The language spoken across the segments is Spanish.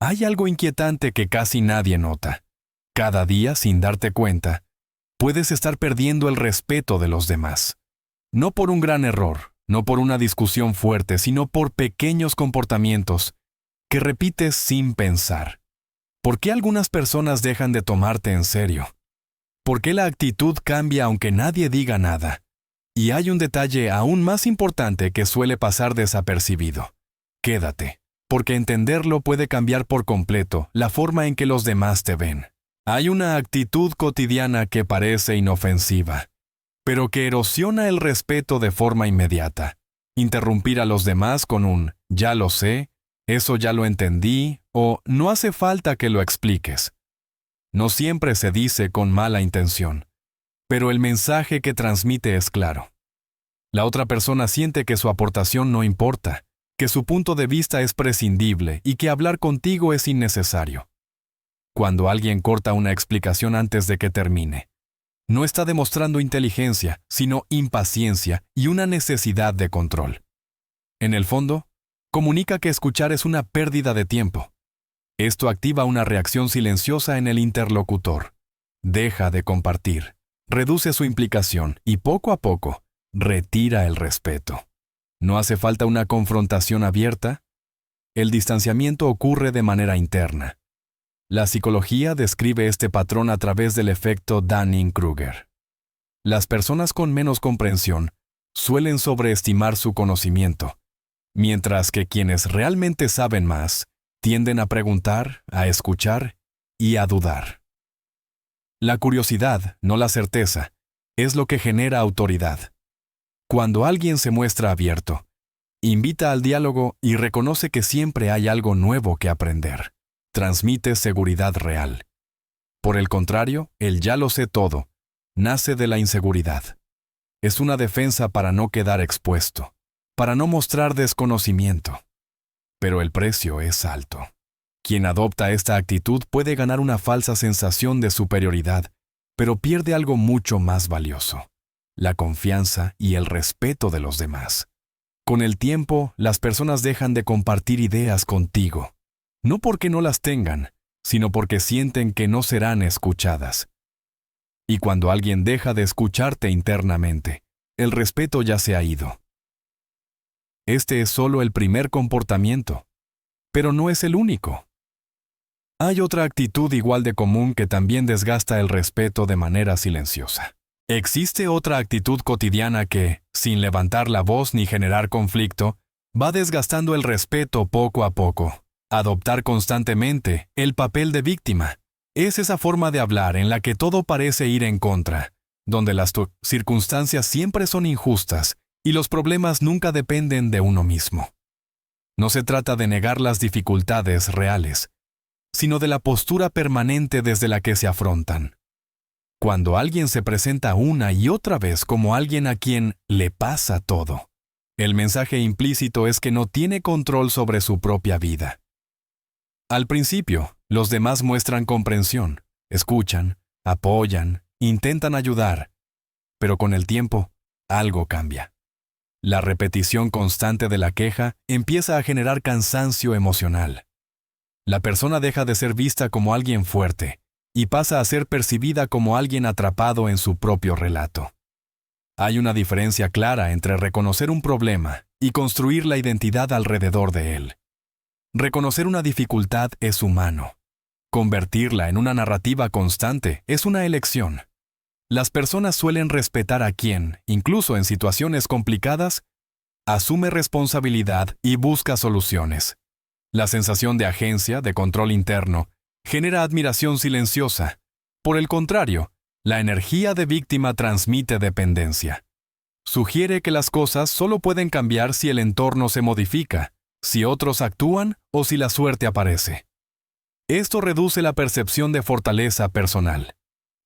Hay algo inquietante que casi nadie nota. Cada día, sin darte cuenta, puedes estar perdiendo el respeto de los demás. No por un gran error, no por una discusión fuerte, sino por pequeños comportamientos que repites sin pensar. ¿Por qué algunas personas dejan de tomarte en serio? ¿Por qué la actitud cambia aunque nadie diga nada? Y hay un detalle aún más importante que suele pasar desapercibido. Quédate, porque entenderlo puede cambiar por completo la forma en que los demás te ven. Hay una actitud cotidiana que parece inofensiva, pero que erosiona el respeto de forma inmediata. Interrumpir a los demás con un «ya lo sé», «eso ya lo entendí» o «no hace falta que lo expliques». No siempre se dice con mala intención, pero el mensaje que transmite es claro. La otra persona siente que su aportación no importa, que su punto de vista es prescindible y que hablar contigo es innecesario. Cuando alguien corta una explicación antes de que termine, no está demostrando inteligencia, sino impaciencia y una necesidad de control. En el fondo, comunica que escuchar es una pérdida de tiempo. Esto activa una reacción silenciosa en el interlocutor. Deja de compartir, reduce su implicación y poco a poco retira el respeto. No hace falta una confrontación abierta. El distanciamiento ocurre de manera interna. La psicología describe este patrón a través del efecto Dunning-Kruger. Las personas con menos comprensión suelen sobreestimar su conocimiento, mientras que quienes realmente saben más tienden a preguntar, a escuchar y a dudar. La curiosidad, no la certeza, es lo que genera autoridad. Cuando alguien se muestra abierto, invita al diálogo y reconoce que siempre hay algo nuevo que aprender, transmite seguridad real. Por el contrario, el «ya lo sé todo» nace de la inseguridad. Es una defensa para no quedar expuesto, para no mostrar desconocimiento. Pero el precio es alto. Quien adopta esta actitud puede ganar una falsa sensación de superioridad, pero pierde algo mucho más valioso: la confianza y el respeto de los demás. Con el tiempo, las personas dejan de compartir ideas contigo, no porque no las tengan, sino porque sienten que no serán escuchadas. Y cuando alguien deja de escucharte internamente, el respeto ya se ha ido. Este es solo el primer comportamiento, pero no es el único. Hay otra actitud igual de común que también desgasta el respeto de manera silenciosa. Existe otra actitud cotidiana que, sin levantar la voz ni generar conflicto, va desgastando el respeto poco a poco. Adoptar constantemente el papel de víctima. Es esa forma de hablar en la que todo parece ir en contra, donde las circunstancias siempre son injustas y los problemas nunca dependen de uno mismo. No se trata de negar las dificultades reales, sino de la postura permanente desde la que se afrontan. Cuando alguien se presenta una y otra vez como alguien a quien le pasa todo, el mensaje implícito es que no tiene control sobre su propia vida. Al principio, los demás muestran comprensión, escuchan, apoyan, intentan ayudar, pero con el tiempo, algo cambia. La repetición constante de la queja empieza a generar cansancio emocional. La persona deja de ser vista como alguien fuerte y pasa a ser percibida como alguien atrapado en su propio relato. Hay una diferencia clara entre reconocer un problema y construir la identidad alrededor de él. Reconocer una dificultad es humano. Convertirla en una narrativa constante es una elección. Las personas suelen respetar a quien, incluso en situaciones complicadas, asume responsabilidad y busca soluciones. La sensación de agencia, de control interno, genera admiración silenciosa. Por el contrario, la energía de víctima transmite dependencia. Sugiere que las cosas solo pueden cambiar si el entorno se modifica, si otros actúan o si la suerte aparece. Esto reduce la percepción de fortaleza personal.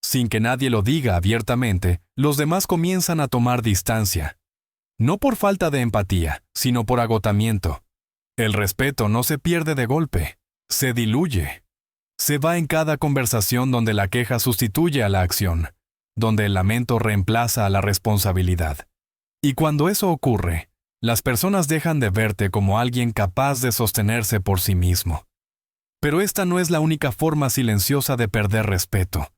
Sin que nadie lo diga abiertamente, los demás comienzan a tomar distancia. No por falta de empatía, sino por agotamiento. El respeto no se pierde de golpe, se diluye. Se va en cada conversación donde la queja sustituye a la acción, donde el lamento reemplaza a la responsabilidad. Y cuando eso ocurre, las personas dejan de verte como alguien capaz de sostenerse por sí mismo. Pero esta no es la única forma silenciosa de perder respeto.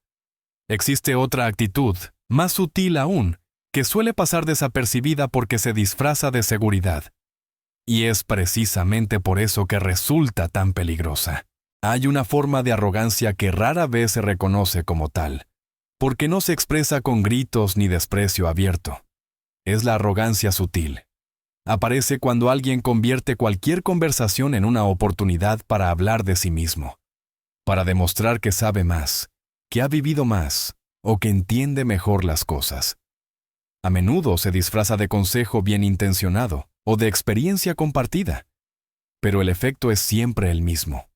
Existe otra actitud, más sutil aún, que suele pasar desapercibida porque se disfraza de seguridad. Y es precisamente por eso que resulta tan peligrosa. Hay una forma de arrogancia que rara vez se reconoce como tal, porque no se expresa con gritos ni desprecio abierto. Es la arrogancia sutil. Aparece cuando alguien convierte cualquier conversación en una oportunidad para hablar de sí mismo, para demostrar que sabe más, que ha vivido más o que entiende mejor las cosas. A menudo se disfraza de consejo bien intencionado o de experiencia compartida, pero el efecto es siempre el mismo.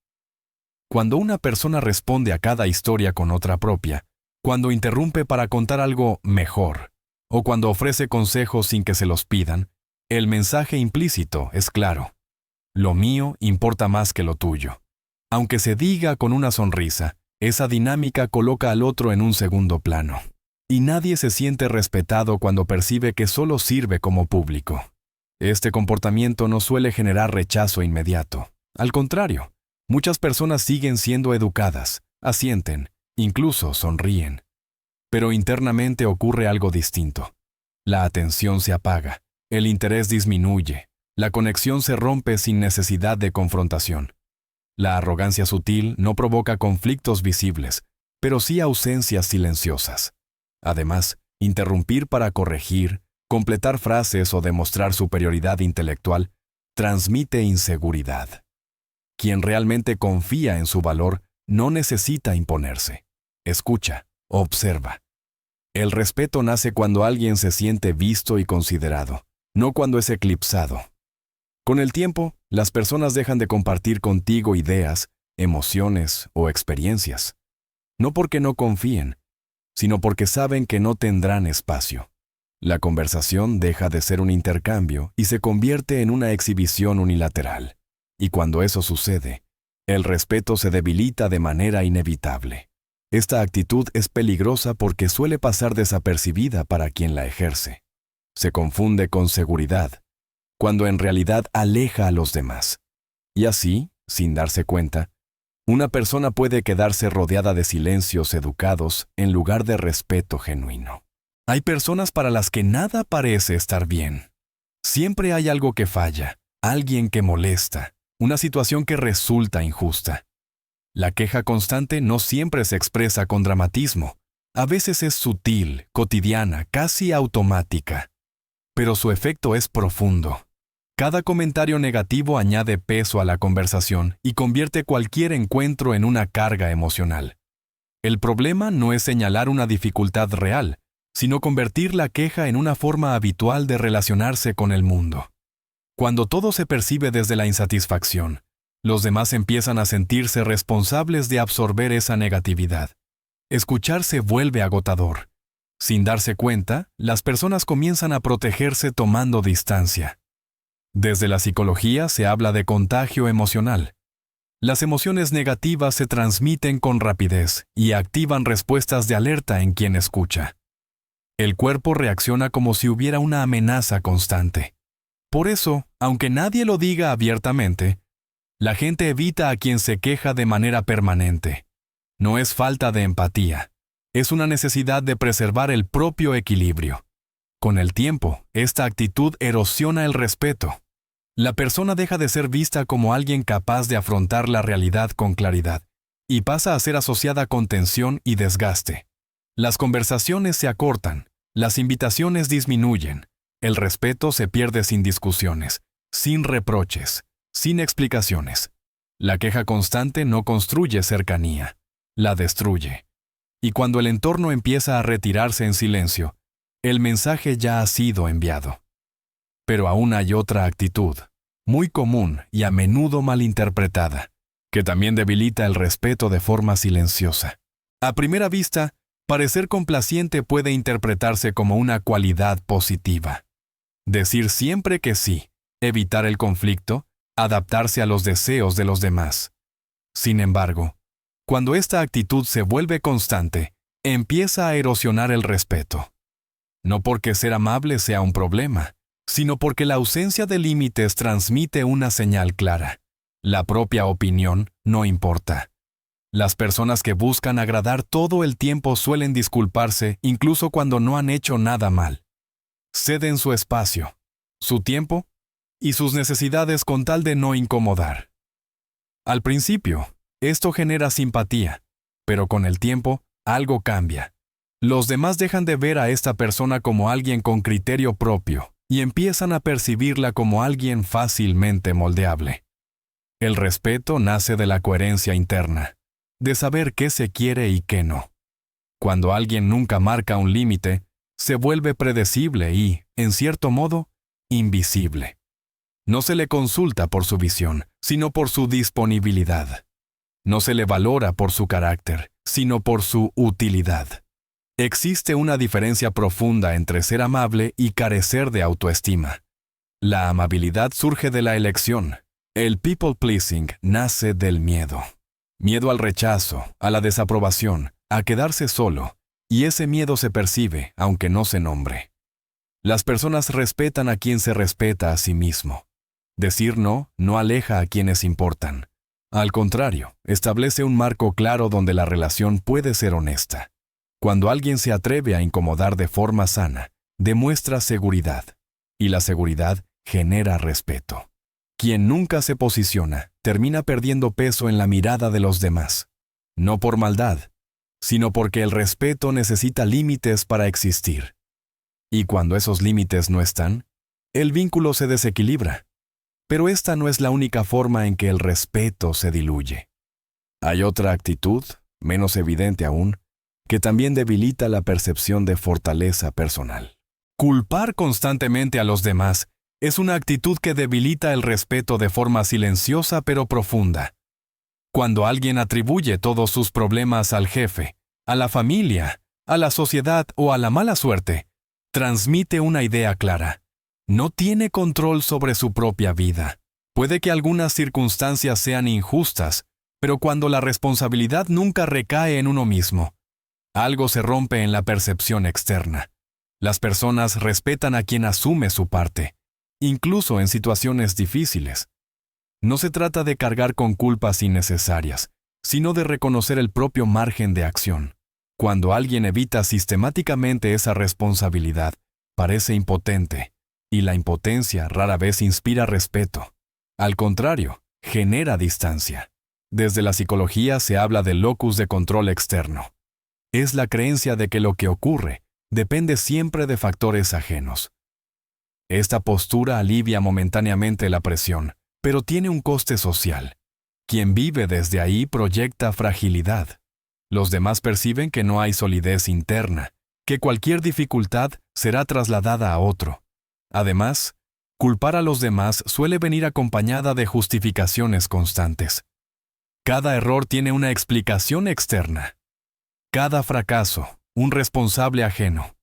Cuando una persona responde a cada historia con otra propia, cuando interrumpe para contar algo mejor, o cuando ofrece consejos sin que se los pidan, el mensaje implícito es claro. Lo mío importa más que lo tuyo. Aunque se diga con una sonrisa, esa dinámica coloca al otro en un segundo plano. Y nadie se siente respetado cuando percibe que solo sirve como público. Este comportamiento no suele generar rechazo inmediato. Al contrario, muchas personas siguen siendo educadas, asienten, incluso sonríen. Pero internamente ocurre algo distinto. La atención se apaga. El interés disminuye, la conexión se rompe sin necesidad de confrontación. La arrogancia sutil no provoca conflictos visibles, pero sí ausencias silenciosas. Además, interrumpir para corregir, completar frases o demostrar superioridad intelectual transmite inseguridad. Quien realmente confía en su valor no necesita imponerse. Escucha, observa. El respeto nace cuando alguien se siente visto y considerado, no cuando es eclipsado. Con el tiempo, las personas dejan de compartir contigo ideas, emociones o experiencias. No porque no confíen, sino porque saben que no tendrán espacio. La conversación deja de ser un intercambio y se convierte en una exhibición unilateral. Y cuando eso sucede, el respeto se debilita de manera inevitable. Esta actitud es peligrosa porque suele pasar desapercibida para quien la ejerce. Se confunde con seguridad, cuando en realidad aleja a los demás. Y así, sin darse cuenta, una persona puede quedarse rodeada de silencios educados en lugar de respeto genuino. Hay personas para las que nada parece estar bien. Siempre hay algo que falla, alguien que molesta, una situación que resulta injusta. La queja constante no siempre se expresa con dramatismo. A veces es sutil, cotidiana, casi automática. Pero su efecto es profundo. Cada comentario negativo añade peso a la conversación y convierte cualquier encuentro en una carga emocional. El problema no es señalar una dificultad real, sino convertir la queja en una forma habitual de relacionarse con el mundo. Cuando todo se percibe desde la insatisfacción, los demás empiezan a sentirse responsables de absorber esa negatividad. Escuchar se vuelve agotador. Sin darse cuenta, las personas comienzan a protegerse tomando distancia. Desde la psicología se habla de contagio emocional. Las emociones negativas se transmiten con rapidez y activan respuestas de alerta en quien escucha. El cuerpo reacciona como si hubiera una amenaza constante. Por eso, aunque nadie lo diga abiertamente, la gente evita a quien se queja de manera permanente. No es falta de empatía. Es una necesidad de preservar el propio equilibrio. Con el tiempo, esta actitud erosiona el respeto. La persona deja de ser vista como alguien capaz de afrontar la realidad con claridad y pasa a ser asociada con tensión y desgaste. Las conversaciones se acortan, las invitaciones disminuyen, el respeto se pierde sin discusiones, sin reproches, sin explicaciones. La queja constante no construye cercanía, la destruye. Y cuando el entorno empieza a retirarse en silencio, el mensaje ya ha sido enviado. Pero aún hay otra actitud, muy común y a menudo malinterpretada, que también debilita el respeto de forma silenciosa. A primera vista, parecer complaciente puede interpretarse como una cualidad positiva. Decir siempre que sí, evitar el conflicto, adaptarse a los deseos de los demás. Sin embargo, cuando esta actitud se vuelve constante, empieza a erosionar el respeto. No porque ser amable sea un problema, sino porque la ausencia de límites transmite una señal clara. La propia opinión no importa. Las personas que buscan agradar todo el tiempo suelen disculparse incluso cuando no han hecho nada mal. Ceden su espacio, su tiempo y sus necesidades con tal de no incomodar. Al principio, esto genera simpatía, pero con el tiempo, algo cambia. Los demás dejan de ver a esta persona como alguien con criterio propio y empiezan a percibirla como alguien fácilmente moldeable. El respeto nace de la coherencia interna, de saber qué se quiere y qué no. Cuando alguien nunca marca un límite, se vuelve predecible y, en cierto modo, invisible. No se le consulta por su visión, sino por su disponibilidad. No se le valora por su carácter, sino por su utilidad. Existe una diferencia profunda entre ser amable y carecer de autoestima. La amabilidad surge de la elección. El people pleasing nace del miedo. Miedo al rechazo, a la desaprobación, a quedarse solo, y ese miedo se percibe, aunque no se nombre. Las personas respetan a quien se respeta a sí mismo. Decir no no aleja a quienes importan. Al contrario, establece un marco claro donde la relación puede ser honesta. Cuando alguien se atreve a incomodar de forma sana, demuestra seguridad, y la seguridad genera respeto. Quien nunca se posiciona, termina perdiendo peso en la mirada de los demás. No por maldad, sino porque el respeto necesita límites para existir. Y cuando esos límites no están, el vínculo se desequilibra. Pero esta no es la única forma en que el respeto se diluye. Hay otra actitud, menos evidente aún, que también debilita la percepción de fortaleza personal. Culpar constantemente a los demás es una actitud que debilita el respeto de forma silenciosa pero profunda. Cuando alguien atribuye todos sus problemas al jefe, a la familia, a la sociedad o a la mala suerte, transmite una idea clara. No tiene control sobre su propia vida. Puede que algunas circunstancias sean injustas, pero cuando la responsabilidad nunca recae en uno mismo, algo se rompe en la percepción externa. Las personas respetan a quien asume su parte, incluso en situaciones difíciles. No se trata de cargar con culpas innecesarias, sino de reconocer el propio margen de acción. Cuando alguien evita sistemáticamente esa responsabilidad, parece impotente, y la impotencia rara vez inspira respeto. Al contrario, genera distancia. Desde la psicología se habla del locus de control externo. Es la creencia de que lo que ocurre depende siempre de factores ajenos. Esta postura alivia momentáneamente la presión, pero tiene un coste social. Quien vive desde ahí proyecta fragilidad. Los demás perciben que no hay solidez interna, que cualquier dificultad será trasladada a otro. Además, culpar a los demás suele venir acompañada de justificaciones constantes. Cada error tiene una explicación externa. Cada fracaso, un responsable ajeno.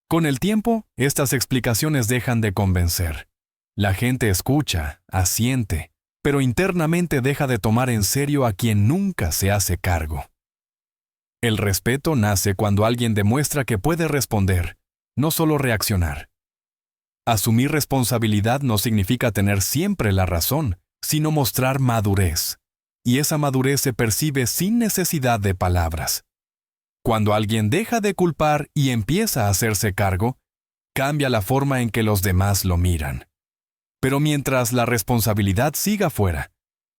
Con el tiempo, estas explicaciones dejan de convencer. La gente escucha, asiente, pero internamente deja de tomar en serio a quien nunca se hace cargo. El respeto nace cuando alguien demuestra que puede responder, no solo reaccionar. Asumir responsabilidad no significa tener siempre la razón, sino mostrar madurez. Y esa madurez se percibe sin necesidad de palabras. Cuando alguien deja de culpar y empieza a hacerse cargo, cambia la forma en que los demás lo miran. Pero mientras la responsabilidad siga fuera,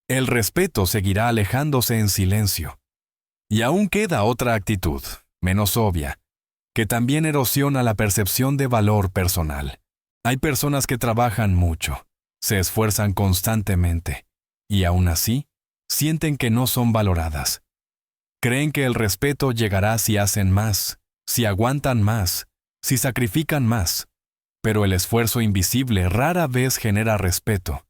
el respeto seguirá alejándose en silencio. Y aún queda otra actitud, menos obvia, que también erosiona la percepción de valor personal. Hay personas que trabajan mucho, se esfuerzan constantemente, y aún así, sienten que no son valoradas. Creen que el respeto llegará si hacen más, si aguantan más, si sacrifican más. Pero el esfuerzo invisible rara vez genera respeto.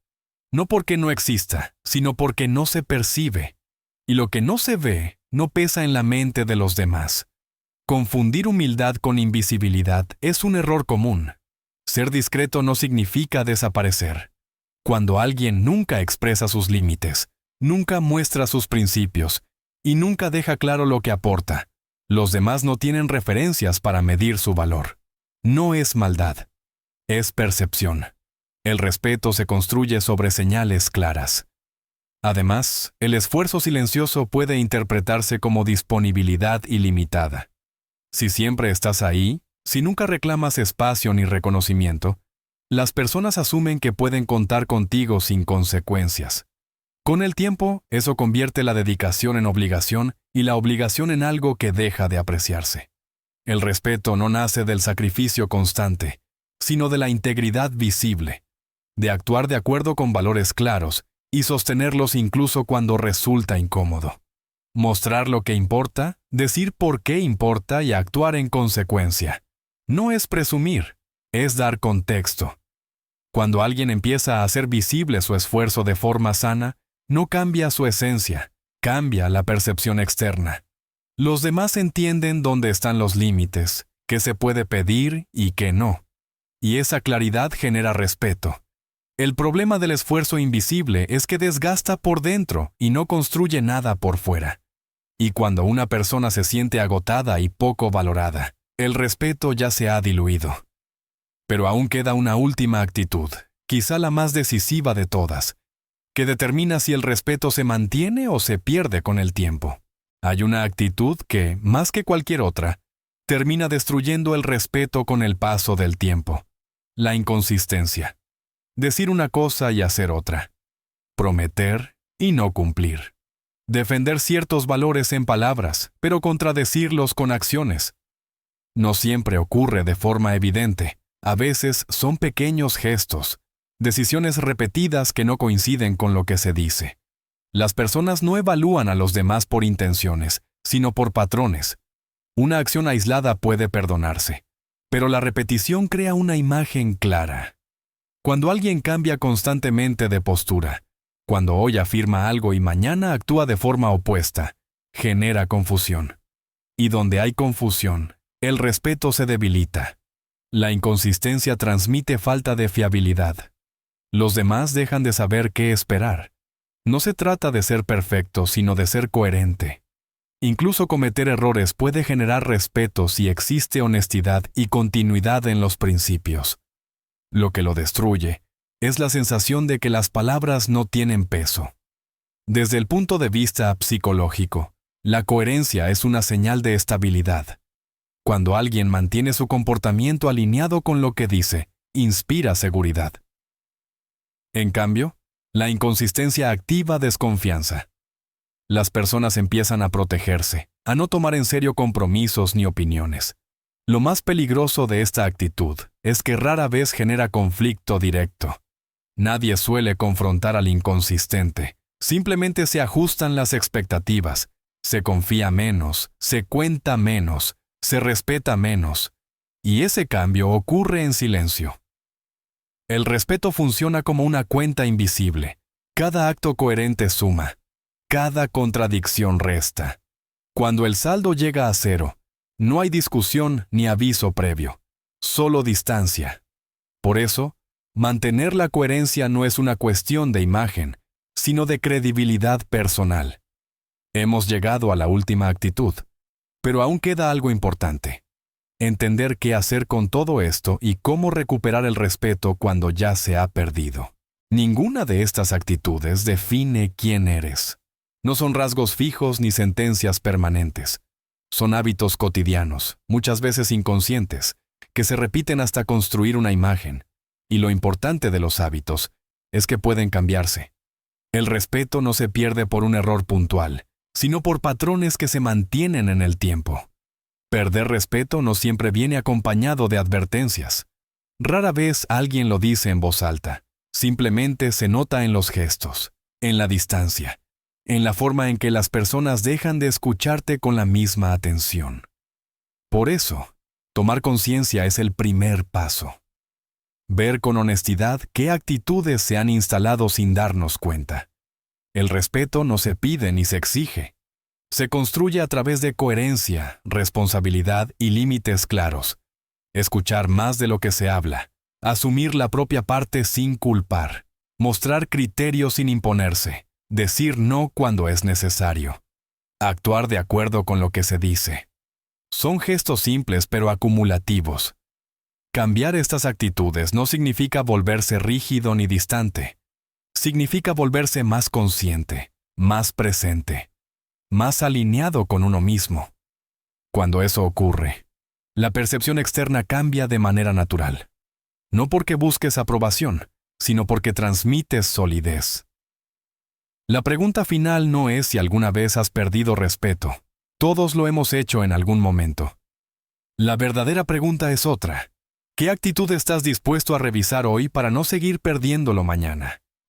No porque no exista, sino porque no se percibe. Y lo que no se ve, no pesa en la mente de los demás. Confundir humildad con invisibilidad es un error común. Ser discreto no significa desaparecer. Cuando alguien nunca expresa sus límites, nunca muestra sus principios, y nunca deja claro lo que aporta, los demás no tienen referencias para medir su valor. No es maldad, es percepción. El respeto se construye sobre señales claras. Además, el esfuerzo silencioso puede interpretarse como disponibilidad ilimitada. Si siempre estás ahí, si nunca reclamas espacio ni reconocimiento, las personas asumen que pueden contar contigo sin consecuencias. Con el tiempo, eso convierte la dedicación en obligación y la obligación en algo que deja de apreciarse. El respeto no nace del sacrificio constante, sino de la integridad visible, de actuar de acuerdo con valores claros y sostenerlos incluso cuando resulta incómodo. Mostrar lo que importa, decir por qué importa y actuar en consecuencia. No es presumir, es dar contexto. Cuando alguien empieza a hacer visible su esfuerzo de forma sana, no cambia su esencia, cambia la percepción externa. Los demás entienden dónde están los límites, qué se puede pedir y qué no. Y esa claridad genera respeto. El problema del esfuerzo invisible es que desgasta por dentro y no construye nada por fuera. Y cuando una persona se siente agotada y poco valorada, el respeto ya se ha diluido. Pero aún queda una última actitud, quizá la más decisiva de todas, que determina si el respeto se mantiene o se pierde con el tiempo. Hay una actitud que, más que cualquier otra, termina destruyendo el respeto con el paso del tiempo. La inconsistencia. Decir una cosa y hacer otra. Prometer y no cumplir. Defender ciertos valores en palabras, pero contradecirlos con acciones. No siempre ocurre de forma evidente. A veces son pequeños gestos, decisiones repetidas que no coinciden con lo que se dice. Las personas no evalúan a los demás por intenciones, sino por patrones. Una acción aislada puede perdonarse, pero la repetición crea una imagen clara. Cuando alguien cambia constantemente de postura, cuando hoy afirma algo y mañana actúa de forma opuesta, genera confusión. Y donde hay confusión, el respeto se debilita. La inconsistencia transmite falta de fiabilidad. Los demás dejan de saber qué esperar. No se trata de ser perfecto, sino de ser coherente. Incluso cometer errores puede generar respeto si existe honestidad y continuidad en los principios. Lo que lo destruye es la sensación de que las palabras no tienen peso. Desde el punto de vista psicológico, la coherencia es una señal de estabilidad. Cuando alguien mantiene su comportamiento alineado con lo que dice, inspira seguridad. En cambio, la inconsistencia activa desconfianza. Las personas empiezan a protegerse, a no tomar en serio compromisos ni opiniones. Lo más peligroso de esta actitud es que rara vez genera conflicto directo. Nadie suele confrontar al inconsistente. Simplemente se ajustan las expectativas. Se confía menos, se cuenta menos, se respeta menos. Y ese cambio ocurre en silencio. El respeto funciona como una cuenta invisible. Cada acto coherente suma. Cada contradicción resta. Cuando el saldo llega a cero, no hay discusión ni aviso previo, solo distancia. Por eso, mantener la coherencia no es una cuestión de imagen, sino de credibilidad personal. Hemos llegado a la última actitud, pero aún queda algo importante. Entender qué hacer con todo esto y cómo recuperar el respeto cuando ya se ha perdido. Ninguna de estas actitudes define quién eres. No son rasgos fijos ni sentencias permanentes. Son hábitos cotidianos, muchas veces inconscientes, que se repiten hasta construir una imagen. Y lo importante de los hábitos es que pueden cambiarse. El respeto no se pierde por un error puntual, sino por patrones que se mantienen en el tiempo. Perder respeto no siempre viene acompañado de advertencias. Rara vez alguien lo dice en voz alta. Simplemente se nota en los gestos, en la distancia, en la forma en que las personas dejan de escucharte con la misma atención. Por eso, tomar conciencia es el primer paso. Ver con honestidad qué actitudes se han instalado sin darnos cuenta. El respeto no se pide ni se exige. Se construye a través de coherencia, responsabilidad y límites claros. Escuchar más de lo que se habla. Asumir la propia parte sin culpar. Mostrar criterios sin imponerse. Decir no cuando es necesario. Actuar de acuerdo con lo que se dice. Son gestos simples pero acumulativos. Cambiar estas actitudes no significa volverse rígido ni distante. significa volverse más consciente, más presente, más alineado con uno mismo. Cuando eso ocurre, la percepción externa cambia de manera natural. No porque busques aprobación, sino porque transmites solidez. La pregunta final no es si alguna vez has perdido respeto. Todos lo hemos hecho en algún momento. La verdadera pregunta es otra. ¿Qué actitud estás dispuesto a revisar hoy para no seguir perdiéndolo mañana?